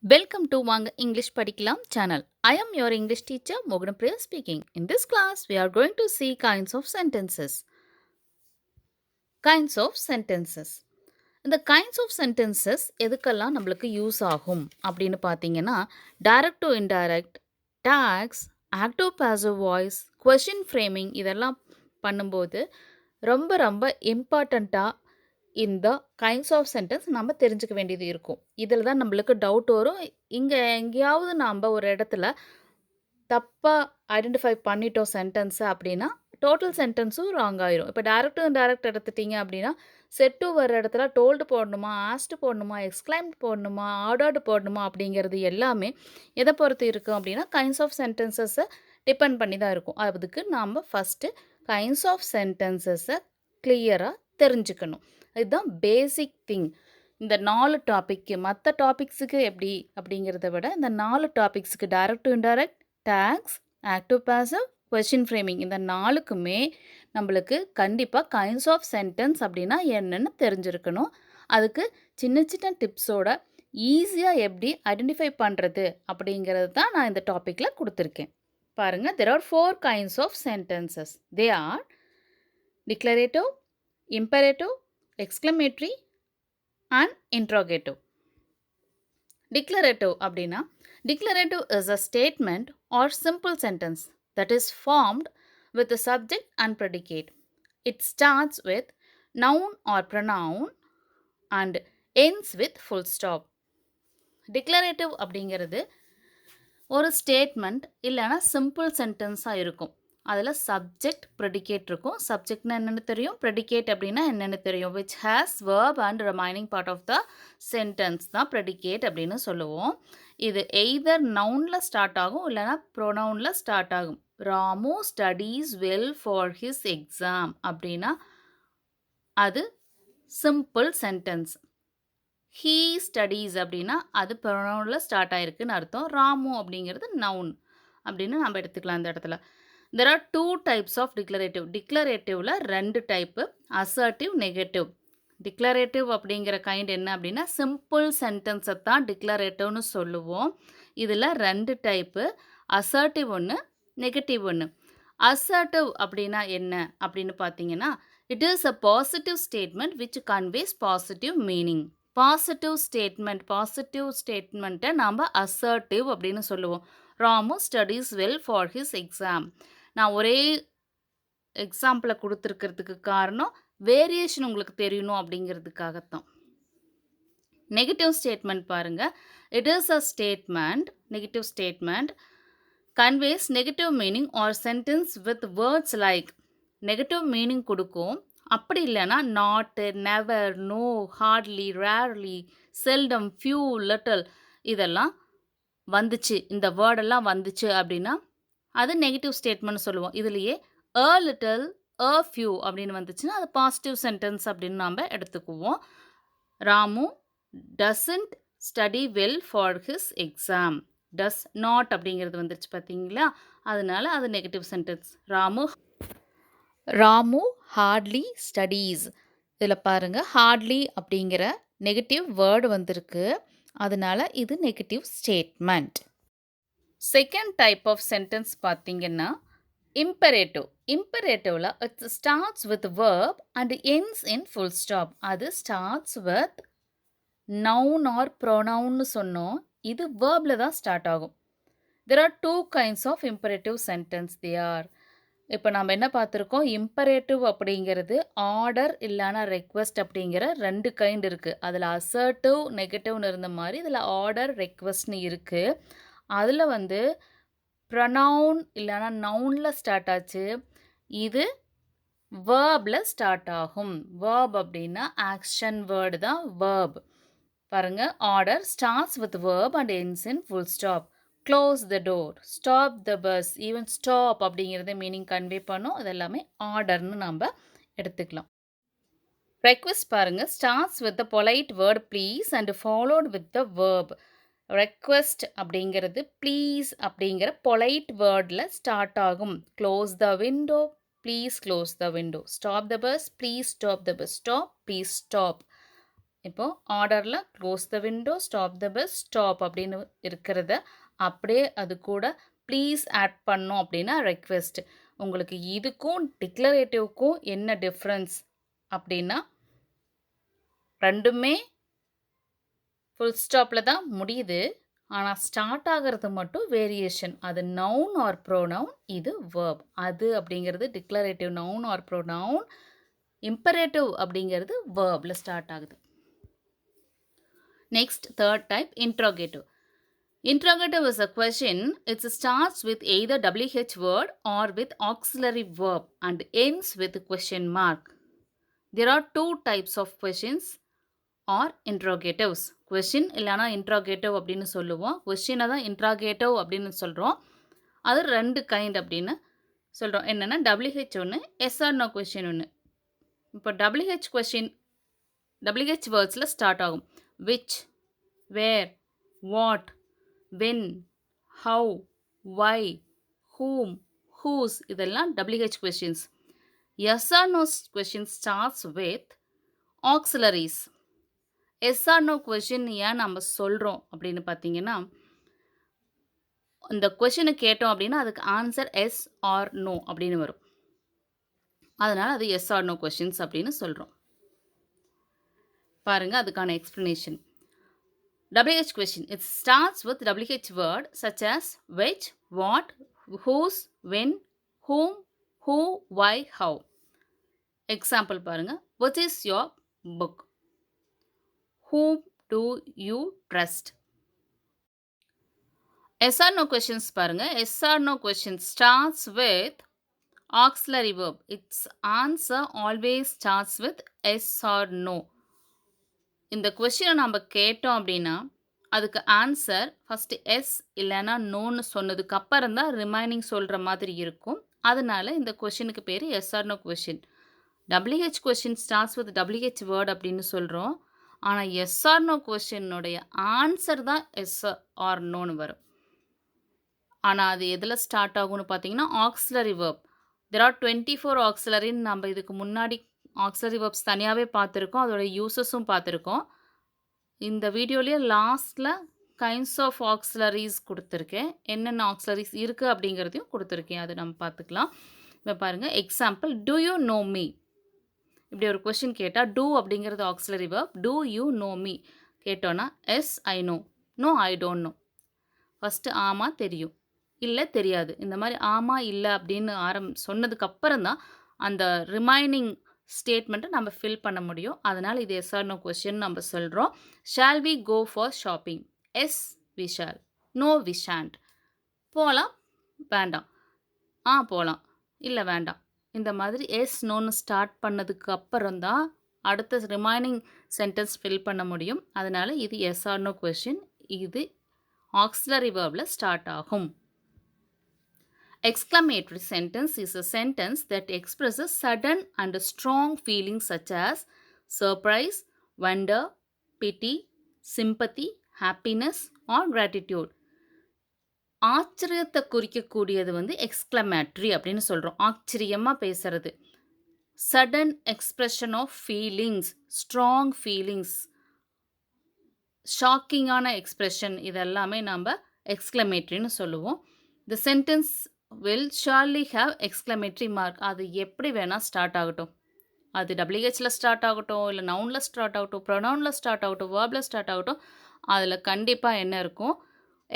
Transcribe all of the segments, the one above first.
Welcome to Vanga English Padikalam channel. I am your English teacher Moganam Priya speaking. In this class, we are going to see kinds of sentences. Kinds of sentences. இந்த kinds of sentences எதுக்கெல்லாம் நம்மளுக்கு use ஆகும் அப்படின்னு பார்த்தீங்கன்னா direct to indirect, tags, active passive voice, question framing இதெல்லாம் பண்ணும்போது ரொம்ப ரொம்ப இம்பார்ட்டண்ட்டாக இந்த கைண்ட்ஸ் ஆஃப் சென்டென்ஸ் நம்ம தெரிஞ்சுக்க வேண்டியது இருக்கும். இதில் தான் நம்மளுக்கு டவுட் வரும். இங்கே எங்கேயாவது நாம் ஒரு இடத்துல தப்பாக ஐடென்டிஃபை பண்ணிட்டோம் சென்டென்ஸை அப்படின்னா டோட்டல் சென்டென்ஸும் ராங் ஆயிரும். இப்போ டைரக்ட் இன்டைரக்ட் எடுத்துட்டீங்க அப்படின்னா செட் டு வர இடத்துல டோல்டு போடணுமா, ஆஸ்ட் போடணுமா, எக்ஸ்கிளைம்ட் போடணுமா, ஆர்டர்டு போடணுமா அப்படிங்கிறது எல்லாமே எதை பொறுத்து இருக்கும் அப்படின்னா கைண்ட்ஸ் ஆஃப் சென்டென்சஸை டிபெண்ட் பண்ணி தான் இருக்கும். அதுக்கு நாம் ஃபஸ்ட்டு கைண்ட்ஸ் ஆஃப் சென்டென்சஸை கிளியராக தெரிஞ்சுக்கணும். இதுதான் பேசிக் திங். இந்த 4 டாபிக்கு மற்ற டாபிக்ஸுக்கு எப்படி அப்படிங்கிறத விட இந்த 4 டாபிக்ஸுக்கு direct to indirect, tags, active passive, question framing இந்த 4க்குமே நம்மளுக்கு கண்டிப்பாக கைண்ட்ஸ் ஆஃப் சென்டென்ஸ் அப்படின்னா என்னென்னு தெரிஞ்சிருக்கணும். அதுக்கு சின்ன சின்ன டிப்ஸோட ஈஸியாக எப்படி ஐடென்டிஃபை பண்ணுறது அப்படிங்கிறது தான் நான் இந்த டாப்பிக்கில் கொடுத்துருக்கேன். பாருங்கள், there are 4 kinds of sentences. They are declarative, imperative, exclamatory and interrogative. Declarative அப்படின்னா declarative is a statement or simple sentence that is formed with the subject and predicate. It starts with noun or pronoun and ends with full stop. Declarative அப்படிங்கிறது ஒரு statement இல்லைனா simple சென்டென்ஸாக இருக்கும். அதில் subject predicate இருக்கும். சப்ஜெக்ட்னா என்னென்னு தெரியும், predicate அப்படின்னா என்னென்னு தெரியும். Which has verb and remaining part of the sentence தான் ப்ரெடிகேட் அப்படின்னு சொல்லுவோம். இது எய்தர் நவுனில் ஸ்டார்ட் ஆகும் இல்லைனா ப்ரொனவுனில் ஸ்டார்ட் ஆகும். Ramu studies well for his exam அப்படின்னா அது சிம்பிள் சென்டென்ஸ். ஹீ ஸ்டடீஸ் அப்படின்னா அது ப்ரொனவுனில் ஸ்டார்ட் ஆகிருக்குன்னு அர்த்தம். ராமு அப்படிங்கிறது நவுன் அப்படின்னு நம்ம எடுத்துக்கலாம் இந்த இடத்துல. There are 2 types of declarative. Declarativeல 2 type, assertive, negative. Declarative அப்படிங்கிற கைண்ட் என்ன அப்படின்னா சிம்பிள் சென்டென்ஸை தான் டிக்ளரேட்டிவ்னு சொல்லுவோம். இதில் 2 டைப்பு, assertive ஒன்று, நெகட்டிவ் ஒன்று. assertive அப்படின்னா என்ன அப்படின்னு பார்த்தீங்கன்னா it is a positive statement which conveys positive meaning. Positive ஸ்டேட்மெண்ட்டை நாம் assertive அப்படின்னு சொல்லுவோம். Ramu studies well for his exam. நான் ஒரே எக்ஸாம்பிளை கொடுத்துருக்கிறதுக்கு காரணம் வேரியேஷன் உங்களுக்கு தெரியணும் அப்படிங்கிறதுக்காகத்தான். நெகட்டிவ் ஸ்டேட்மெண்ட் பாருங்கள். It is a statement, negative statement conveys negative meaning or sentence with words like negative meaning கொடுக்கும். அப்படி இல்லைன்னா not, never, no, hardly, rarely, seldom, few, little இதெல்லாம் வந்துச்சு, இந்த வேர்டெல்லாம் வந்துச்சு அப்படின்னா அது நெகட்டிவ் ஸ்டேட்மெண்ட் சொல்லுவோம். இதுலேயே அ லிட்டில், அ ஃபியூ அப்படின்னு வந்துச்சுன்னா அது பாசிட்டிவ் சென்டென்ஸ் அப்படின்னு நாம் எடுத்துக்குவோம். Ramu doesn't study well for his exam. Does not அப்படிங்கிறது வந்துருச்சு பார்த்தீங்களா, அதனால அது negative sentence. Ramu hardly studies. இதில் பாருங்கள், ஹார்ட்லி அப்படிங்கிற நெகட்டிவ் வேர்டு வந்திருக்கு, அதனால இது negative statement. Second type of sentence பார்த்தீங்கன்னா imperative. Imperative-ல it starts with verb and ends in full stop. அது starts with noun or pronoun சொன்னோம். இது verbல தான் ஸ்டார்ட் ஆகும். There are 2 kinds of imperative sentence. They are இப்போ நம்ம என்ன பார்த்துருக்கோம், imperative அப்படிங்கிறது ஆர்டர் இல்லைனா ரெக்வெஸ்ட் அப்படிங்கிற 2 கைண்ட் இருக்குது. அதில் அசர்ட்டிவ், நெகட்டிவ்னு இருந்த மாதிரி இதில் ஆர்டர், ரெக்வெஸ்ட்னு இருக்குது. அதில் வந்து ப்ரனவுன் இல்லைனா நவுனில் ஸ்டார்ட் ஆச்சு. இது வேர்பில் ஸ்டார்ட் ஆகும். வேர்ப் அப்படின்னா ஆக்ஷன் வேர்டு தான் வேர்ப். பாருங்கள், order starts with verb and ends in full stop. Close the door, stop the bus, even stop அப்படிங்கிறத மீனிங் கன்வே பண்ணும். அது எல்லாமே ஆர்டர்னு நம்ம எடுத்துக்கலாம். ரெக்வெஸ்ட் பாருங்கள், starts with the polite word please and followed with the verb. Request அப்படிங்கிறது please அப்படிங்கிற polite வேர்டில் ஸ்டார்ட் ஆகும். Close the window, please close the window. Stop the bus, please stop the bus. Stop, please stop. இப்போ ஆர்டரில் close the window, stop the bus, stop அப்படின்னு இருக்கிறத அப்படியே அது கூட ப்ளீஸ் ஆட் பண்ணோம் அப்படின்னா ரெக்வெஸ்ட். உங்களுக்கு இதுக்கும் டிக்ளரேட்டிவ்க்கும் என்ன டிஃப்ரென்ஸ் அப்படின்னா ரெண்டுமே ஃபுல் ஸ்டாப்பில் தான் முடியுது. ஆனால் ஸ்டார்ட் ஆகிறது மட்டும் வேரியேஷன். அது நவுன் ஆர் ப்ரோனவுன், இது வேர்ப். அது அப்படிங்கிறது declarative noun R pronoun. Imperative அப்படிங்கிறது வேர்பில் ஸ்டார்ட் ஆகுது. Next, third type, interrogative. Interrogative is a question. It starts with either WH word or with auxiliary verb and ends with question mark. There are two types of questions or interrogatives. Question இல்லனா interrogative அப்படின்னு சொல்லுவோம். Question தான் interrogative அப்படின்னு சொல்கிறோம். அது ரெண்டு kind அப்படின்னு சொல்கிறோம். என்னென்னா WH ஒன்று, எஸ் ஆர் நோ கொஷின் ஒன்று. இப்போ WH கொஷின் WH வேர்ட்ஸில் ஸ்டார்ட் ஆகும். which, where, what, when, how, why, whom, whose இதெல்லாம் WH questions. Yes or no question starts with auxiliaries. Yes or no question ஏன் நம்ம சொல்கிறோம் அப்படின்னு பார்த்தீங்கன்னா இந்த கொஷினை கேட்டோம் அப்படின்னா அதுக்கு ஆன்சர் எஸ் ஆர் நோ அப்படின்னு வரும். அதனால் அது எஸ் ஆர் நோ கொஷின்ஸ் அப்படின்னு சொல்கிறோம். பாருங்கள் அதுக்கான explanation. WH question. It starts with WH word such as which, what, whose, when, whom, who, why, how. Example பாருங்க. What is your book? Whom do you trust? Yes or no questions பாருங்க. Yes or no question starts with auxiliary verb. Its answer always starts with yes or no. இந்த கொஷினை நம்ம கேட்டோம் அப்படின்னா அதுக்கு answer first S இல்லைன்னா நோன்னு சொன்னதுக்கு அப்புறம் தான் ரிமைனிங் சொல்கிற மாதிரி இருக்கும். அதனால இந்த கொஷினுக்கு பேர் yes or no question. WH question starts with WH word அப்படின்னு சொல்கிறோம். ஆனால் எஸ் ஆர் நோ கொஷினுடைய ஆன்சர் தான் எஸ் ஆர் நோன்னு வரும். ஆனால் அது எதில் ஸ்டார்ட் ஆகும்னு பார்த்தீங்கன்னா ஆக்ஸிலரி வேர்ப். தெர் ஆர் 24 ஆக்ஸிலரின்னு நம்ம இதுக்கு முன்னாடி ஆக்ஸிலரி வேர்ப்ஸ் தனியாகவே பார்த்துருக்கோம். அதோட யூசஸும் பார்த்துருக்கோம். இந்த வீடியோலேயே லாஸ்ட்டில் கைண்ட்ஸ் ஆஃப் ஆக்ஸிலரிஸ் கொடுத்துருக்கேன். என்னென்ன ஆக்ஸிலரிஸ் இருக்குது அப்படிங்கிறதையும் கொடுத்துருக்கேன். அது நம்ம பார்த்துக்கலாம். இப்போ பாருங்கள் example, do you know me. இப்படி ஒரு கொஷின் கேட்டால் டூ அப்படிங்கிறது auxiliary verb. Do you know me கேட்டோன்னா yes I know, no I don't know. First ஆமாம் தெரியும், இல்லை தெரியாது. இந்த மாதிரி ஆமாம் இல்லை அப்படின்னு சொன்னதுக்கப்புறம் தான் அந்த ரிமைனிங் ஸ்டேட்மெண்ட்டை நம்ம ஃபில் பண்ண முடியும். அதனால் இது எஸ் ஆர் நோ கொஸ்டின் நம்ம சொல்கிறோம். Shall we go for shopping? Yes we shall, no we shan't. போகலாம், வேண்டாம். போகலாம், இல்லை வேண்டாம். இந்த மாதிரி எஸ் நோன்னு ஸ்டார்ட் பண்ணதுக்கு அப்புறம் தான் அடுத்த ரிமைனிங் சென்டென்ஸ் ஃபில் பண்ண முடியும். அதனால் இது எஸ் ஆர் நோ கொஸ்டின். இது ஆக்ஸிலரி வேர்பில் ஸ்டார்ட் ஆகும். Exclamatory sentence is a sentence that expresses sudden and strong feelings such as surprise, wonder, pity, sympathy, happiness or gratitude. ஆச்சரியத்தை குறிக்கக்கூடியது எக்ஸ்க்ளமேட்ரி அப்படின்னு சொல்கிறோம். ஆச்சரியமாக பேசுறது. Sudden expression of feelings, strong feelings, ஷாக்கிங்கான expression, இதெல்லாமே நம்ம எக்ஸ்க்ளமேட்ரின்னு சொல்லுவோம். The sentence will surely have exclamatory mark. அது எப்படி வேணால் ஸ்டார்ட் ஆகட்டும். அது WHல ஸ்டார்ட் ஆகட்டும், இல்லை நவுனில் ஸ்டார்ட் ஆகட்டும், ப்ரொனவுனில் ஸ்டார்ட் ஆகட்டும், வேர்பில் ஸ்டார்ட் ஆகட்டும், அதில் கண்டிப்பாக என்ன இருக்கும்?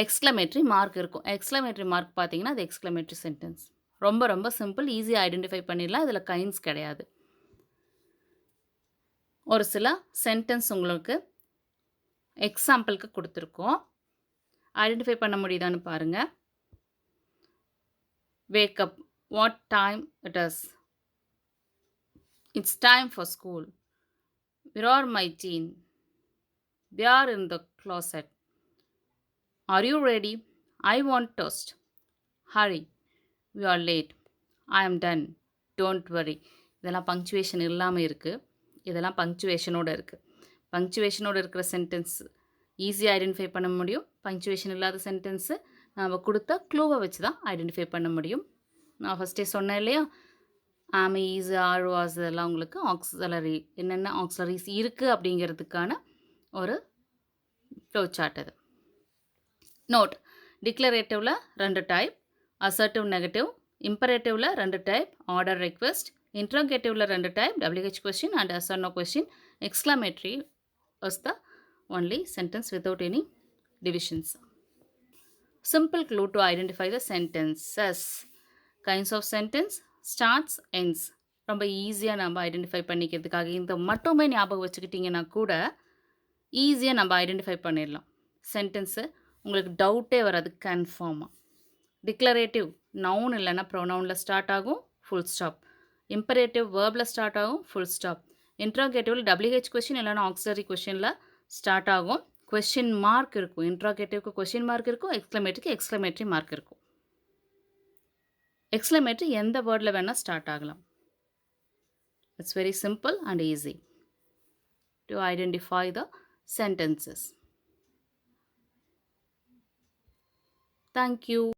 எக்ஸ்க்ளமேட்ரி மார்க் இருக்கும். எக்ஸ்க்ளமேட்ரி மார்க் பார்த்தீங்கன்னா அது எக்ஸ்க்ளமேட்ரி சென்டென்ஸ். ரொம்ப ரொம்ப சிம்பிள், ஈஸியாக ஐடென்டிஃபை பண்ணிடலாம். இதில் கைண்ட்ஸ் கிடையாது. ஒரு சில சென்டென்ஸ் உங்களுக்கு எக்ஸாம்பிளுக்கு கொடுத்துருக்கோம். ஐடென்டிஃபை பண்ண முடியுதான்னு பாருங்கள். Wake up. What time it is? It's time for school. Where are my teen? They are in the closet. Are you ready? I want toast. Hurry. We are late. I am done. Don't worry. இதெல்லாம் punctuation இல்லாமல் இருக்குது. இதெல்லாம் பங்க்சுவேஷனோடு இருக்குது. பங்க்சுவேஷனோடு இருக்கிற sentence ஈஸியாக identify பண்ண முடியும். Punctuation இல்லாத சென்டென்ஸு நம்ம கொடுத்த க்ளூவை வச்சு தான் ஐடென்டிஃபை பண்ண முடியும். நான் ஃபஸ்ட்டே சொன்னேன் இல்லையா, ஆம், இஸ், ஆர், வாஸ் இதெல்லாம் உங்களுக்கு ஆக்ஸிலரி என்னென்ன ஆக்ஸிலரிஸ் இருக்குது அப்படிங்கிறதுக்கான ஒரு ஃப்ளோ சார்ட் இது. நோட், டிக்ளரேட்டிவில் 2 டைப், அசர்ட்டிவ் நெகட்டிவ், இம்பரேட்டிவில் 2 டைப், ஆர்டர் ரெக்வெஸ்ட், இன்ட்ரோகேட்டிவில் 2 type, WH question and yes or no question, exclamatory was the only sentence without any divisions. Simple clue to identify the sentences. Kinds of sentence, starts, ends. ரொம்ப ஈஸியாக நம்ம identify பண்ணிக்கிறதுக்காக இந்த மட்டுமே ஞாபகம் வச்சுக்கிட்டிங்கன்னா கூட ஈஸியாக நம்ம ஐடென்டிஃபை பண்ணிடலாம் சென்டென்ஸு. உங்களுக்கு டவுட்டே வராது கன்ஃபார்மாக. டிக்ளரேட்டிவ் நவுன் இல்லைன்னா ப்ரொனவுனில் ஸ்டார்ட் ஆகும், full stop. Imperative waybill start ஆகும், ஃபுல் ஸ்டாப். இன்ட்ராகேட்டிவில் WH கொஷின் இல்லைனா ஆக்ஸிலரி கொஷினில் ஸ்டார்ட் ஆகும், கொஷின் மார்க் இருக்கும். இன்ட்ராகேட்டிவ்க்கு கொஷின் மார்க் இருக்கும், எக்ஸ்க்ளமேட்டரிக்கு எக்ஸ்க்ளமேட்டரி மார்க் இருக்கும். எக்ஸ்க்ளமேட்டரி எந்த வேர்டில் வேணால் ஸ்டார்ட் ஆகலாம். It's very simple and easy to identify the sentences. Thank you.